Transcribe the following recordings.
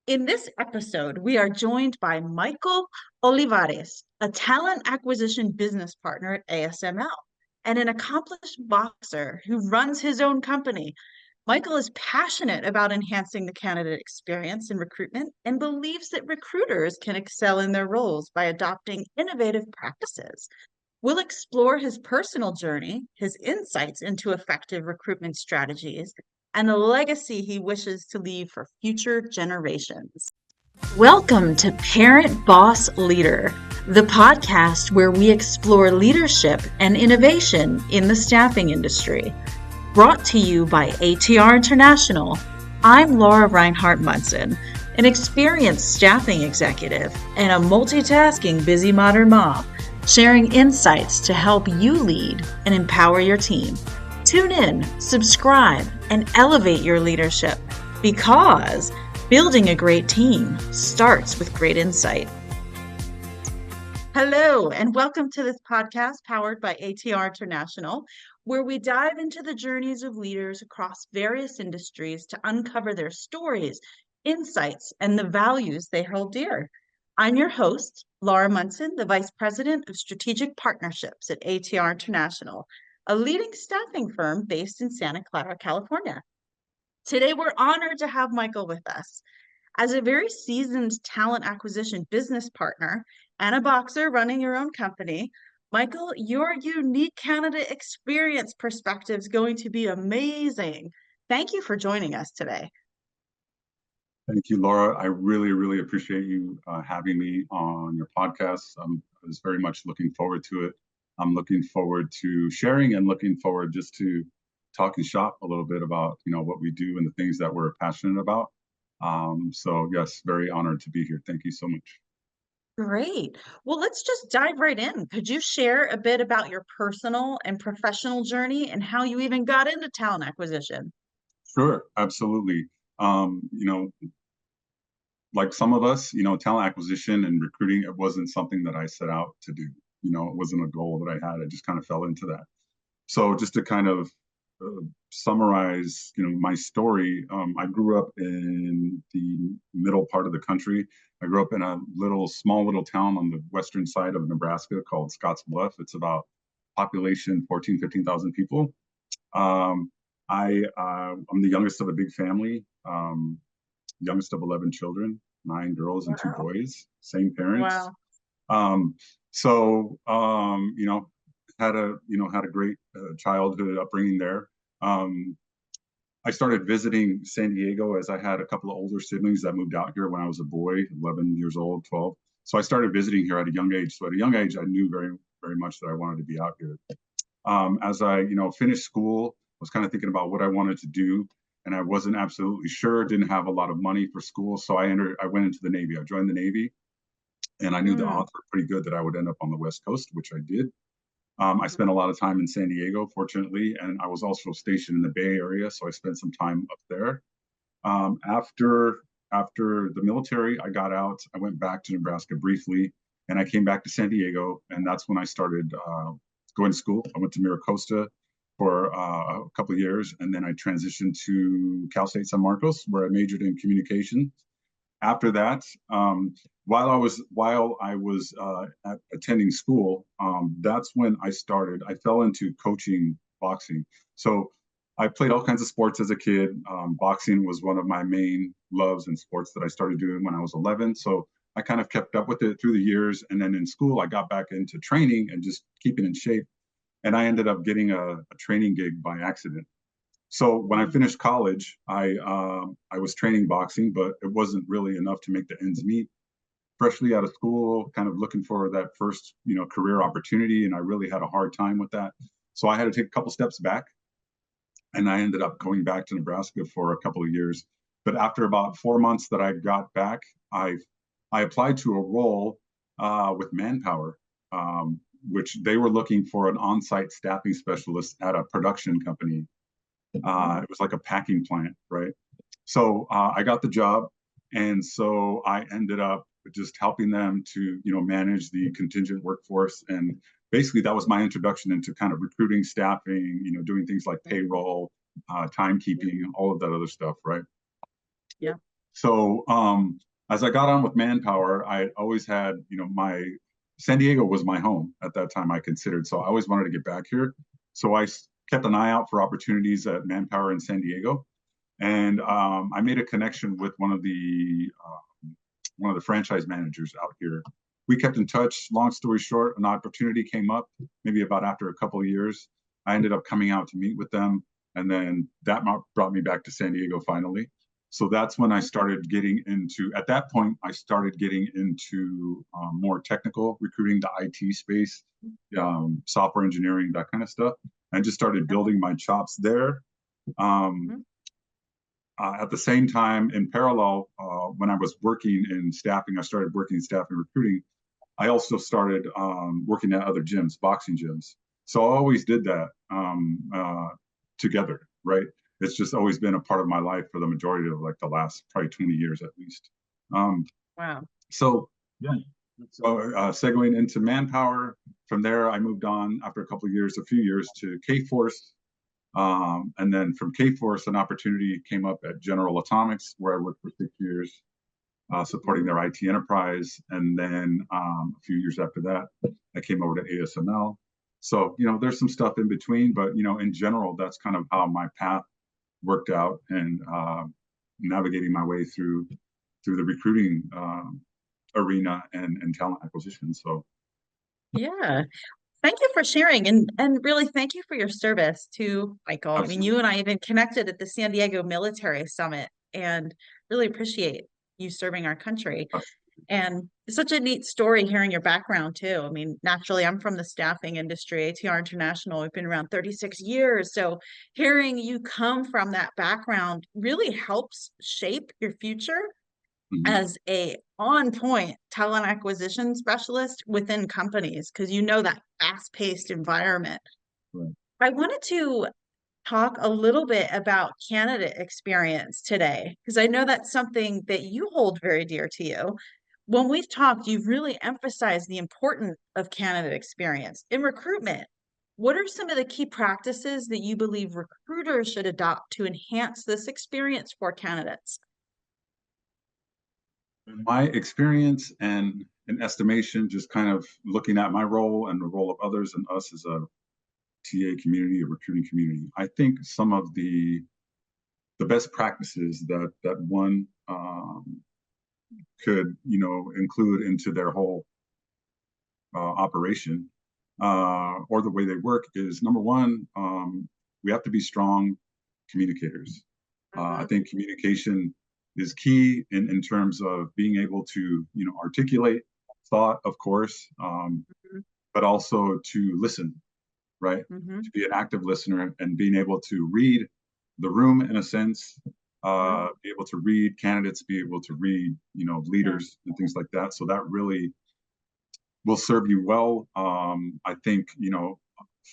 In this episode, we are joined by Michael Olivares, a talent acquisition business partner at ASML and an accomplished boxer who runs his own company. Michael is passionate about enhancing the candidate experience in recruitment and believes that recruiters can excel in their roles by adopting innovative practices. We'll explore his personal journey, his insights into effective recruitment strategies, and the legacy he wishes to leave for future generations. Welcome to Parent Boss Leader, the podcast where we explore leadership and innovation in the staffing industry. Brought to you by ATR International, I'm Laura Reinhardt Munson, an experienced staffing executive and a multitasking busy modern mom, sharing insights to help you lead and empower your team. Tune in, subscribe, and elevate your leadership because building a great team starts with great insight. Hello, and welcome to this podcast powered by ATR International, where we dive into the journeys of leaders across various industries to uncover their stories, insights, and the values they hold dear. I'm your host, Laura Munson, the Vice President of Strategic Partnerships at ATR International, a leading staffing firm based in Santa Clara, California. Today, we're honored to have Michael with us. As a very seasoned talent acquisition business partner and a boxer running your own company, Michael, your unique candidate experience perspective is going to be amazing. Thank you for joining us today. Thank you, Laura. I really, really appreciate you having me on your podcast. I was very much looking forward to it. I'm looking forward to sharing and looking forward just to talking shop a little bit about, what we do and the things that we're passionate about. So yes, very honored to be here. Thank you so much. Great. Well, let's just dive right in. Could you share a bit about your personal and professional journey and how you even got into talent acquisition? Sure, absolutely. Um, you know, like some of us, talent acquisition and recruiting, it wasn't something that I set out to do. It wasn't a goal that I had. I just kind of fell into that. So just to kind of summarize, my story, I grew up in the middle part of the country. I grew up in a small little town on the western side of Nebraska called Scottsbluff. It's about population 14, 15,000 people. Um, I'm the youngest of a big family, youngest of 11 children, 9 girls and two Wow. boys, same parents. Wow. Um, so had a great childhood upbringing there. Um, I started visiting San Diego as I had a couple of older siblings that moved out here when I was a boy, 11 years old, 12. So I started visiting here at a young age. So at a young age, I knew very, very much that I wanted to be out here. As I, finished school, I was kind of thinking about what I wanted to do, and I wasn't absolutely sure. Didn't have a lot of money for school, so I went into the Navy. I joined the Navy, and I knew the Mm. odds were pretty good that I would end up on the West Coast, which I did. I spent a lot of time in San Diego, fortunately, and I was also stationed in the Bay Area, so I spent some time up there. After the military, I got out. I went back to Nebraska briefly, and I came back to San Diego, and that's when I started going to school. I went to Miracosta for a couple of years, and then I transitioned to Cal State San Marcos, where I majored in communication. After that, while I was attending school, that's when I started. I fell into coaching boxing. So I played all kinds of sports as a kid. Boxing was one of my main loves and sports that I started doing when I was 11. So I kind of kept up with it through the years. And then in school, I got back into training and just keeping in shape. And I ended up getting a training gig by accident. So when I finished college, I was training boxing, but it wasn't really enough to make the ends meet. Freshly out of school, kind of looking for that first, career opportunity, and I really had a hard time with that. So I had to take a couple steps back, and I ended up going back to Nebraska for a couple of years. But after about 4 months that I got back, I applied to a role with Manpower, which they were looking for an on-site staffing specialist at a production company. It was like a packing plant, right? So I got the job, and so I ended up just helping them to manage the contingent workforce, and basically that was my introduction into kind of recruiting, staffing, doing things like payroll, timekeeping, all of that other stuff, right? Yeah. So as I got on with Manpower, I always had, my San Diego was my home at that time, I considered. So I always wanted to get back here. So kept an eye out for opportunities at Manpower in San Diego. And I made a connection with one of the franchise managers out here. We kept in touch. Long story short, an opportunity came up, maybe about after a couple of years. I ended up coming out to meet with them, and then that brought me back to San Diego finally. So that's when I started getting into. At that point, I started getting into more technical recruiting, the IT space, software engineering, that kind of stuff, and just started building my chops there. Um, Mhm. at the same time, in parallel, when I was working in staffing, I started working in staffing recruiting. I also started working at other gyms, boxing gyms. So I always did that together, right? It's just always been a part of my life for the majority of like the last probably 20 years at least. Um, Wow. so yeah, so segueing into Manpower. From there, I moved on after a few years to K-Force, and then from K-Force, an opportunity came up at General Atomics, where I worked for 6 years, supporting their IT enterprise. And then a few years after that, I came over to ASML. So, there's some stuff in between, but, in general, that's kind of how my path worked out and navigating my way through the recruiting arena and talent acquisition. So, Yeah. Thank you for sharing and really thank you for your service to Michael. I mean, absolutely. you and I even connected at the San Diego Military Summit and really appreciate you serving our country. And it's such a neat story hearing your background too. I mean, naturally, I'm from the staffing industry, ATR International. We've been around 36 years. So hearing you come from that background really helps shape your future Mhm. as a on point talent acquisition specialist within companies because you know that fast paced environment. Right. I wanted to talk a little bit about candidate experience today because I know that's something that you hold very dear to you. When we've talked, you've really emphasized the importance of candidate experience in recruitment. What are some of the key practices that you believe recruiters should adopt to enhance this experience for candidates? In my experience and an estimation, just kind of looking at my role and the role of others and us as a TA community, a recruiting community, I think some of the best practices that one could include into their whole operation or the way they work is number one, we have to be strong communicators. I Mhm, think communication is key in terms of being able to articulate thought, of course, mhm, but also to listen, right? mhm, To be an active listener and being able to read the room in a sense, mhm. be able to read candidates, be able to read, Yeah. leaders and things like that. So that really will serve you well. I think,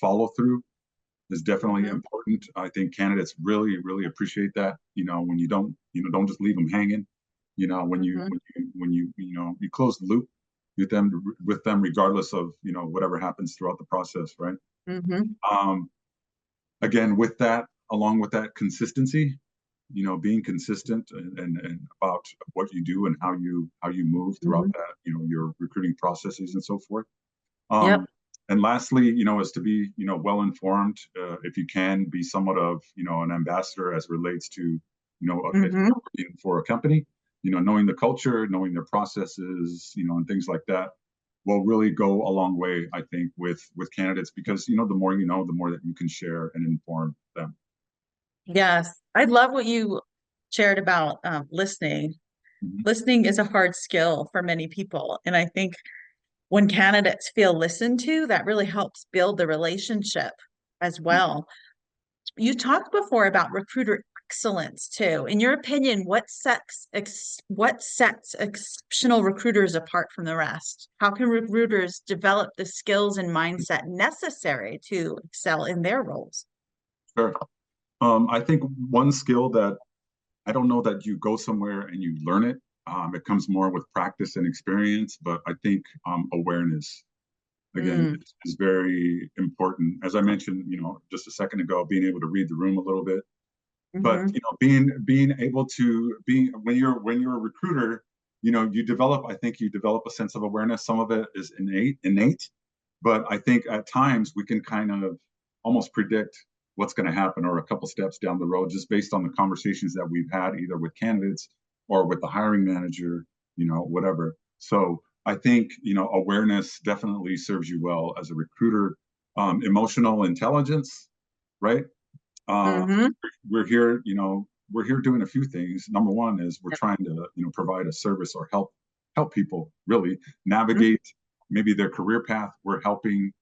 follow through is definitely Mhm, important. I think candidates really, really appreciate that. When you don't just leave them hanging. When you mhm, when you when you close the loop with them regardless of whatever happens throughout the process, right? mhm, Um, again, with that, along with that consistency, being consistent and about what you do and how you move throughout mhm. that, your recruiting processes and so forth. Yep. Um, and lastly, is to be, well informed. If you can, be somewhat of, an ambassador as relates to, if Mhm. you're working for a company, knowing the culture, knowing their processes, and things like that will really go a long way, I think, with candidates because the more you know, the more that you can share and inform them. Yes. I love what you shared about listening. Mhm. Listening is a hard skill for many people. And I think when candidates feel listened to, that really helps build the relationship as well. You talked before about recruiter excellence too. In your opinion, what sets exceptional recruiters apart from the rest? How can recruiters develop the skills and mindset necessary to excel in their roles? Sure. I think one skill that I don't know that you go somewhere and you learn it. It comes more with practice and experience, but I think awareness again Mm, is very important. As I mentioned, just a second ago, being able to read the room a little bit, But Hmm. being able to being when you're a recruiter, you develop. I think you develop a sense of awareness. Some of it is innate, but I think at times we can kind of almost predict what's going to happen or a couple steps down the road just based on the conversations that we've had either with candidates or with the hiring manager, whatever. So I think awareness definitely serves you well as a recruiter. Emotional intelligence, right? uh, Hmm. we're here, we're here doing a few things. Number one is we're trying to, provide a service or help people really navigate maybe their career path. We're helping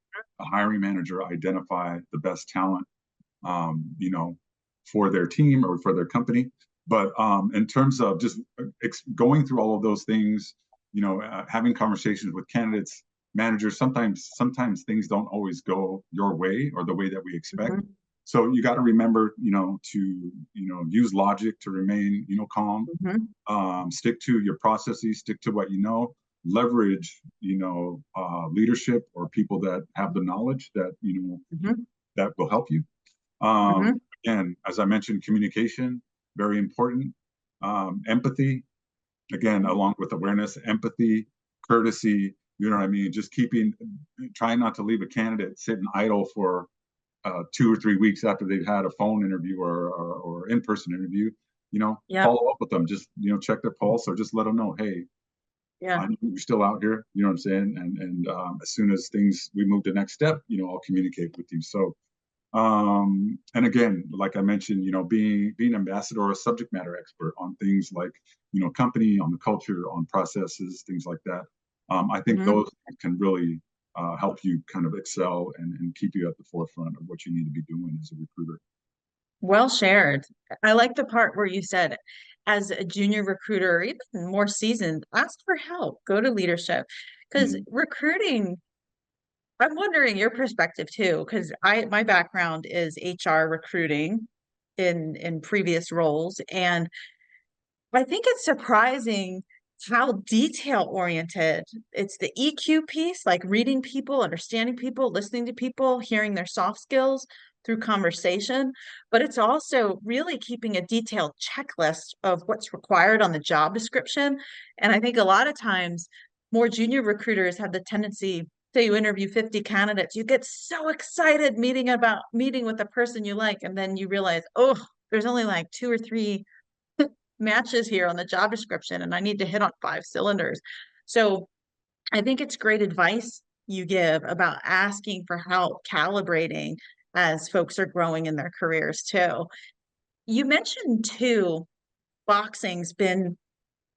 a hiring manager identify the best talent, for their team or for their company. But in terms of just going through all of those things, having conversations with candidates, managers, sometimes things don't always go your way or the way that we expect. Hmm. So you got to remember, to use logic to remain, calm. Hmm. Stick to your processes, stick to what you know, leverage, leadership or people that have the knowledge that Hmm. that will help you. Um, Hmm. Again, as I mentioned, communication, very important. Empathy, again, along with awareness, empathy, courtesy, you know what I mean? Just trying not to leave a candidate sitting idle for 2 or 3 weeks after they've had a phone interview or in-person interview. Yep. Follow up with them, just, check their pulse or just let them know, hey, Yeah. I know you're still out here, you know what I'm saying? And as soon as we move to the next step, I'll communicate with you. So, and again, like I mentioned, being ambassador or a subject matter expert on things like, company, on the culture, on processes, things like that. I think Hmm. those can really help you kind of excel and keep you at the forefront of what you need to be doing as a recruiter. Well shared. I like the part where you said, as a junior recruiter, or even more seasoned, ask for help, go to leadership. Because Mhm. recruiting, I'm wondering your perspective too, because my background is HR recruiting in previous roles. And I think it's surprising how detail oriented it's the EQ piece, like reading people, understanding people, listening to people, hearing their soft skills through conversation. But it's also really keeping a detailed checklist of what's required on the job description. And I think a lot of times more junior recruiters have the tendency, say you interview 50 candidates, you get so excited meeting with the person you like, and then you realize, oh, there's only like two or three matches here on the job description and I need to hit on five cylinders. So I think it's great advice you give about asking for help calibrating as folks are growing in their careers too. You mentioned too, boxing's been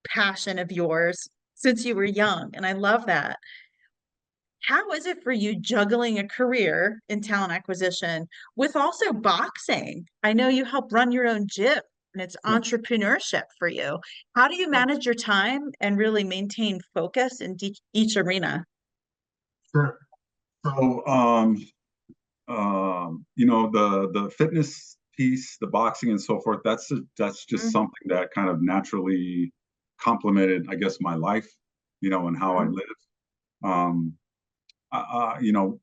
passion of yours since you were young, and I love that. How is it for you juggling a career in talent acquisition with also boxing? I know you help run your own gym and it's Yeah. entrepreneurship for you. How do you manage your time and really maintain focus in each arena? Sure. So, the fitness piece, the boxing and so forth, that's just Mhm. something that kind of naturally complemented, I guess, my life, and how I Mhm. live. Um, you know,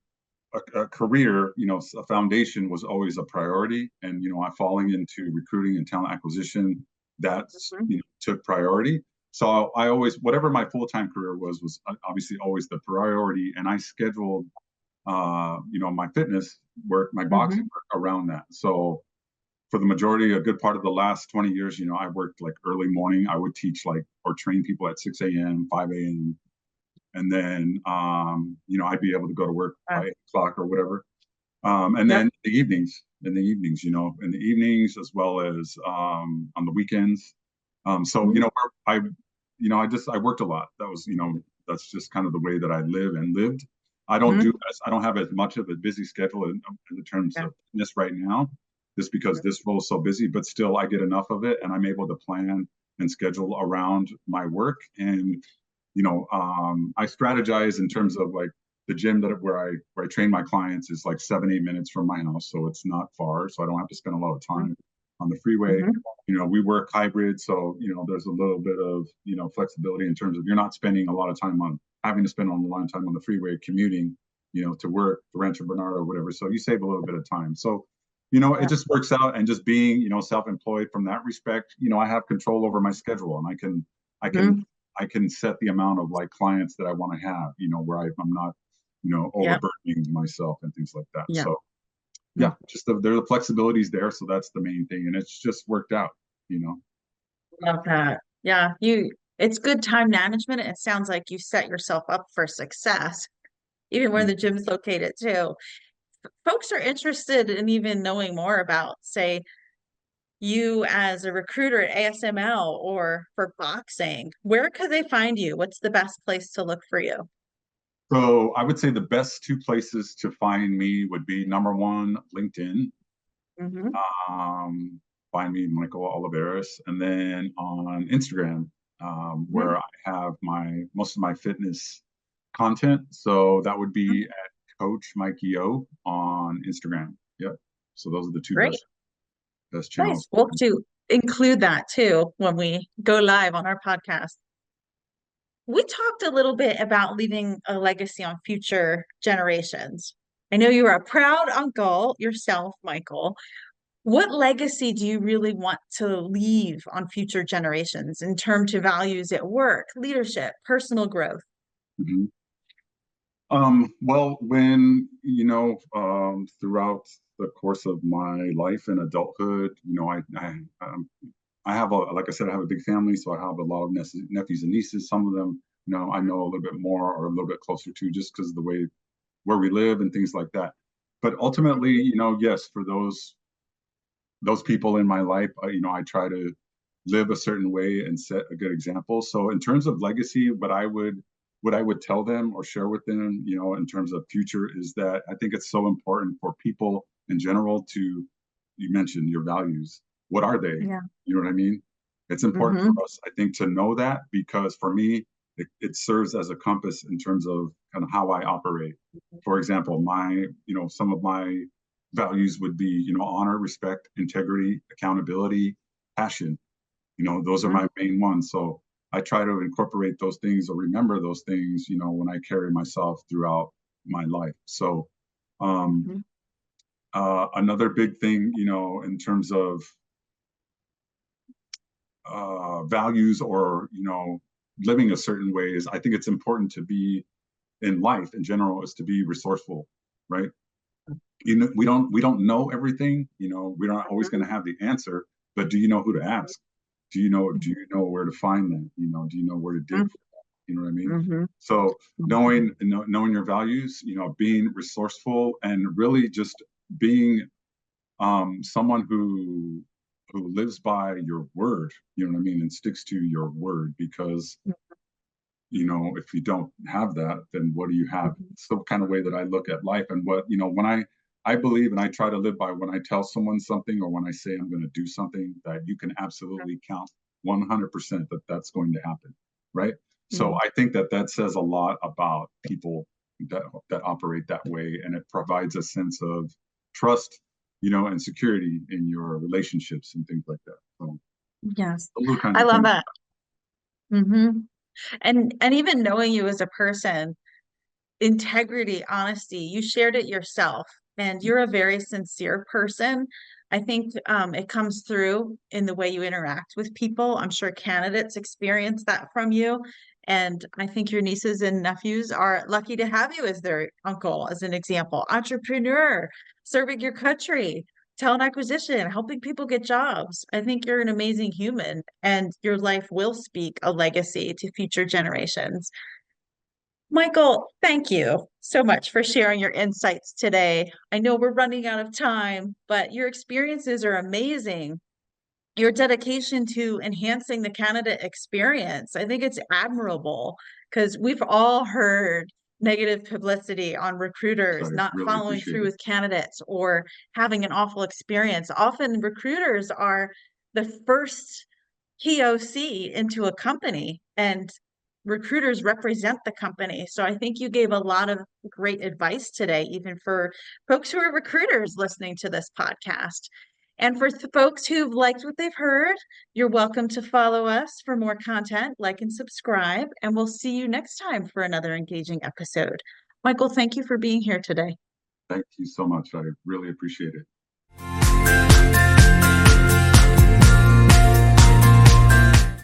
a career, a foundation was always a priority, and I falling into recruiting and talent acquisition, that's Mhm. took priority. So I always, whatever my full time career was obviously always the priority, and I scheduled my fitness work, my boxing Mhm. work around that. So for the majority, a good part of the last 20 years, I worked like early morning. I would teach like or train people at 6 a.m., 5 a.m. And then, I'd be able to go to work Uh, by 8 o'clock or whatever. And yep. then in the evenings, as well as on the weekends. So, Mhm. I worked a lot. That's just kind of the way that I live and lived. Mhm. I don't have as much of a busy schedule in terms Yeah. of this right now, just because this role is so busy, but still I get enough of it and I'm able to plan and schedule around my work. And, I strategize in terms of like the gym where I train my clients is like 7, 8 minutes from my house. So it's not far. So I don't have to spend a lot of Mhm. time on the freeway. Mhm. We work hybrid, so there's a little bit of flexibility in terms of you're not spending a lot of time on having to spend a lot of time on the freeway commuting, to work to Rancho Bernardo or whatever. So you save a little bit of time. So it Yeah. just works out. And just being, self-employed from that respect, I have control over my schedule, and I can, Mhm. I can set the amount of like clients that I want to have, where I'm not, Yeah. overburdening myself and things like that. Yeah. So Mm. yeah, just there are the flexibilities there. So that's the main thing. And it's just worked out, you know. Love that. Yeah. It's good time management. It sounds like you set yourself up for success, even where Mm. the gym's located too. Folks are interested in even knowing more about, say, you as a recruiter at ASML or for boxing. Where could they find you? What's the best place to look for you? So I would say the best two places to find me would be number one, LinkedIn. Hmm. Um, find me Michael Olivares, and then on Instagram, Hmm. where I have my most of my fitness content. So that would be at Coach Mikey O on Instagram. Yep. So those are the two Great. best Nice. channels. We'll have to include that too when we go live on our podcast. We talked a little bit about leaving a legacy on future generations. I know you're a proud uncle yourself, Michael. What legacy do you really want to leave on future generations in terms to values at work, leadership, personal growth? Mhm. Well, when, throughout the course of my life and adulthood, I have like I said, I have a big family, so I have a lot of nephews and nieces. Some of them, I know a little bit more or a little bit closer to, just because of the way where we live and things like that. But ultimately, yes, for those people in my life, I try to live a certain way and set a good example. So in terms of legacy, what I would tell them or share with them, in terms of future, is that I think it's so important for people in general to, you mentioned your values. What are they? Yeah. You know what I mean? It's important Hmm. for us, I think, to know that, because for me, it serves as a compass in terms of kind of how I operate. For example, some of my values would be, honor, respect, integrity, accountability, passion. Those are Hmm. my main ones. So I try to incorporate those things or remember those things, when I carry myself throughout my life. So um, Hmm. another big thing, in terms of values or, living a certain way, is I think it's important to be in life in general, is to be resourceful, right? We don't know everything. We're not always going to have the answer, but do you know who to ask? Do you know where to find them? Do you know where to dig? You know what I mean? Hmm. So knowing your values, being resourceful, and really just being someone who lives by your word. You know what I mean, and sticks to your word, because if you don't have that, then what do you have? It's the kind of way that I look at life. And what, when I believe, and I try to live by, when I tell someone something, or when I say I'm going to do something, that you can absolutely count 100% that that's going to happen, right? So Hmm. I think that that says a lot about people that operate that way, and it provides a sense of trust, and security in your relationships and things like that. So Yes. those are the kinds I of love things. that. Hmm. And even knowing you as a person, integrity, honesty, you shared it yourself, and you're a very sincere person. I think it comes through in the way you interact with people. I'm sure candidates experience that from you. And I think your nieces and nephews are lucky to have you as their uncle, as an example. Entrepreneur, serving your country, talent acquisition, helping people get jobs. I think you're an amazing human, and your life will speak a legacy to future generations. Michael, thank you so much for sharing your insights today. I know we're running out of time, but your experiences are amazing. Your dedication to enhancing the candidate experience, I think it's admirable, because we've all heard negative publicity on So recruiters I not really following appreciate through it. with candidates or having an awful experience. Often recruiters are the first POC into a company, and recruiters represent the company. So I think you gave a lot of great advice today, even for folks who are recruiters listening to this podcast. And for folks who've liked what they've heard, you're welcome to follow us for more content, like and subscribe, and we'll see you next time for another engaging episode. Michael, thank you for being here today. Thank you so much. I really appreciate it.